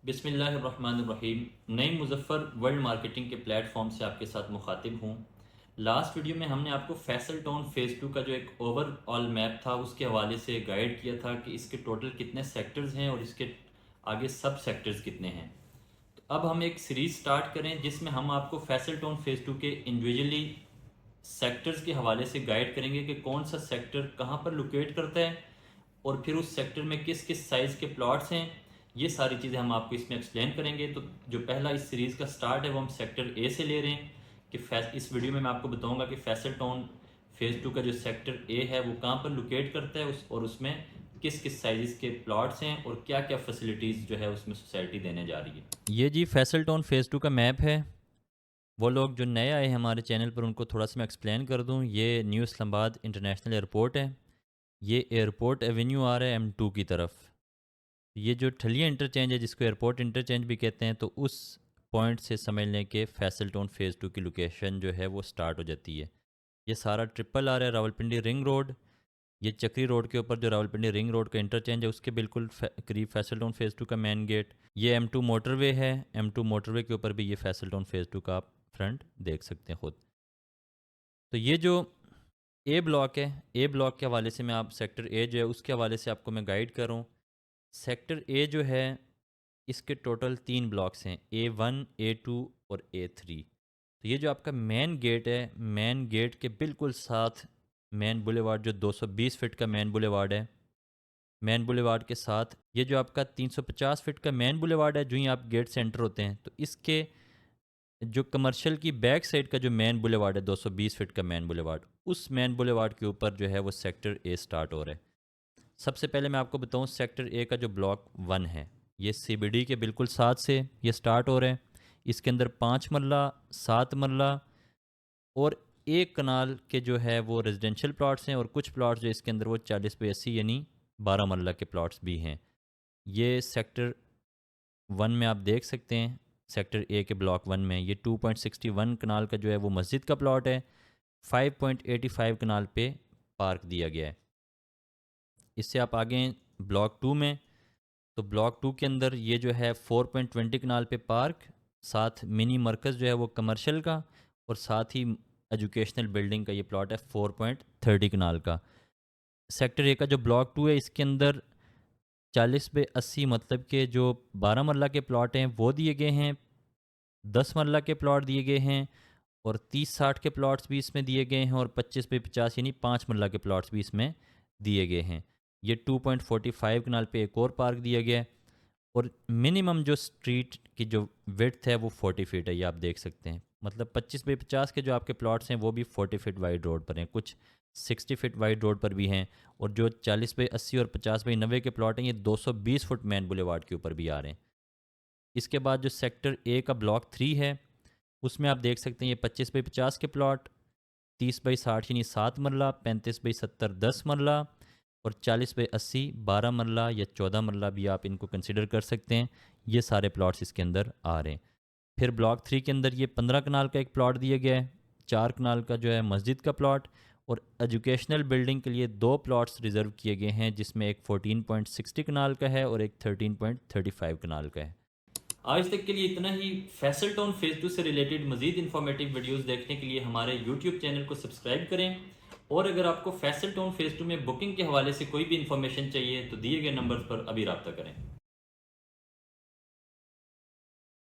बिस्मिल्लाहिर्रहमानिर्रहीम। नई Muzaffar world marketing के प्लेटफॉर्म से आपके साथ मुखातिब हूँ। लास्ट वीडियो में हमने आपको फैसल टाउन फ़ेज़ 2 का जो एक ओवरऑल मैप था उसके हवाले से गाइड किया था कि इसके टोटल कितने सेक्टर्स हैं और इसके आगे सब सेक्टर्स कितने हैं। तो अब हम एक सीरीज़ स्टार्ट करें जिसमें हम आपको फैसल टाउन फ़ेज़ 2 के इंडिविजुअली सेक्टर्स के हवाले से गाइड करेंगे कि कौन सा सेक्टर कहाँ पर लोकेट करता है और फिर उस सेक्टर में किस किस साइज़ के प्लॉट्स हैं। ये सारी चीज़ें हम आपको इसमें एक्सप्लेन करेंगे। तो जो पहला इस सीरीज़ का स्टार्ट है वो हम सेक्टर ए से ले रहे हैं कि इस वीडियो में मैं आपको बताऊंगा कि फैसल टाउन फ़ेज़ 2 का जो सेक्टर ए है वो कहाँ पर लोकेट करता है और उसमें किस किस साइज़ के प्लॉट्स हैं और क्या क्या फैसिलिटीज़ जो है उसमें सोसाइटी देने जा रही है। ये जी फैसल टाउन फ़ेज़ 2 का मैप है। वो लोग जो नए आए हैं हमारे चैनल पर उनको थोड़ा सा मैं एक्सप्लेन कर दूँ। ये न्यू इस्लामाबाद इंटरनेशनल एयरपोर्ट है। ये एयरपोर्ट एवेन्यू आ रहा है M2 की तरफ। ये जो ठलिया इंटरचेंज है जिसको एयरपोर्ट इंटरचेंज भी कहते हैं, तो उस पॉइंट से समझ लें कि फैसल टाउन फ़ेज़ 2 की लोकेशन जो है वो स्टार्ट हो जाती है। ये सारा ट्रिपल आ रहा है रावलपिंडी रिंग रोड। ये चक्री रोड के ऊपर जो रावलपिंडी रिंग रोड का इंटरचेंज है उसके बिल्कुल करीब फैसल टाउन फ़ेज़ 2 का मेन गेट। ये M2 मोटरवे है। M2 मोटरवे के ऊपर भी ये फैसल टाउन फ़ेज़ 2 का आप फ्रंट देख सकते हैं खुद। तो ये जो ए ब्लॉक है, ए ब्लॉक के हवाले से मैं आप सेक्टर ए जो है उसके हवाले से आपको मैं गाइड कर रहा हूँ। सेक्टर ए जो है इसके टोटल 3 ब्लॉक्स हैं, A1, A2 और A3। तो ये जो आपका मेन गेट है, मेन गेट के बिल्कुल साथ मेन बुलेवार्ड जो 220 फीट का मेन बुलेवार्ड है, मेन बुलेवार्ड के साथ ये जो आपका 350 फीट का मेन बुलेवार्ड है, जो ही आप गेट से एंटर होते हैं तो इसके जो कमर्शियल की बैक साइड का जो मेन बुलेवार्ड है 220 फीट का मेन बुलेवार्ड, उस मेन बुलेवार्ड के ऊपर जो है वो सेक्टर ए स्टार्ट हो रहा है। सबसे पहले मैं आपको बताऊं सेक्टर ए का जो ब्लॉक 1 है, ये CBD के बिल्कुल साथ से ये स्टार्ट हो रहे हैं। इसके अंदर 5 मरला, 7 मरला और एक कनाल के जो है वो रेजिडेंशियल प्लॉट्स हैं और कुछ प्लॉट्स जो इसके अंदर वो 40/80 यानी 12 मरला के प्लॉट्स भी हैं। ये सेक्टर 1 में आप देख सकते हैं। सेक्टर ए के ब्लॉक 1 में ये 2.61 कनाल का जो है वो मस्जिद का प्लॉट है। 5.85 कनाल पे पार्क दिया गया है। इससे आप आगे ब्लॉक 2 में, तो ब्लॉक 2 के अंदर ये जो है 4.20 कनाल पे पार्क, साथ मिनी मरकज़ जो है वो कमर्शियल का और साथ ही एजुकेशनल बिल्डिंग का ये प्लॉट है 4.30 कनाल का। सेक्टर ए का जो ब्लॉक 2 है इसके अंदर 40/80 मतलब के जो 12 मरला के प्लॉट हैं वो दिए गए हैं, 10 मरला के प्लॉट दिए गए हैं और 30-60 के प्लॉट्स भी इसमें दिए गए हैं और 25/50 यानी 5 मरला के प्लॉट्स भी इसमें दिए गए हैं। ये 2.45 कनाल पे एक और पार्क दिया गया है और मिनिमम जो स्ट्रीट की जो विड्थ है वो 40 फीट है, ये आप देख सकते हैं। मतलब 25/50 के जो आपके प्लॉट्स हैं वो भी 40 फीट वाइड रोड पर हैं, कुछ 60 फीट वाइड रोड पर भी हैं और जो 40/80 और 50/90 के प्लॉट हैं ये 220 फुट मैन बुलेवार्ड के ऊपर भी आ रहे हैं। इसके बाद जो सेक्टर ए का ब्लॉक 3 है उसमें आप देख सकते हैं ये 25/50 के प्लॉट, 30/60 यानी 7 मरला, 35/70 10 मरला और 40/80 12 मरला या 14 मरला भी आप इनको कंसिडर कर सकते हैं। ये सारे प्लॉट्स इसके अंदर आ रहे हैं। फिर ब्लॉक 3 के अंदर ये 15 कनाल का एक प्लॉट दिया गया है, 4 कनाल का जो है मस्जिद का प्लॉट और एजुकेशनल बिल्डिंग के लिए 2 प्लॉट्स रिज़र्व किए गए हैं जिसमें एक 14.60 कनाल का है और एक 13.35 कनाल का है। आज तक के लिए इतना ही। फैसल टाउन फ़ेज़ 2 से रिलेटेड मज़ीद इन्फॉर्मेटिव वीडियोस देखने के लिए हमारे यूट्यूब चैनल को सब्सक्राइब करें और अगर आपको फैसल टाउन फ़ेज़ 2 में बुकिंग के हवाले से कोई भी इन्फॉर्मेशन चाहिए तो दिए गए नंबर पर अभी रब्ता करें।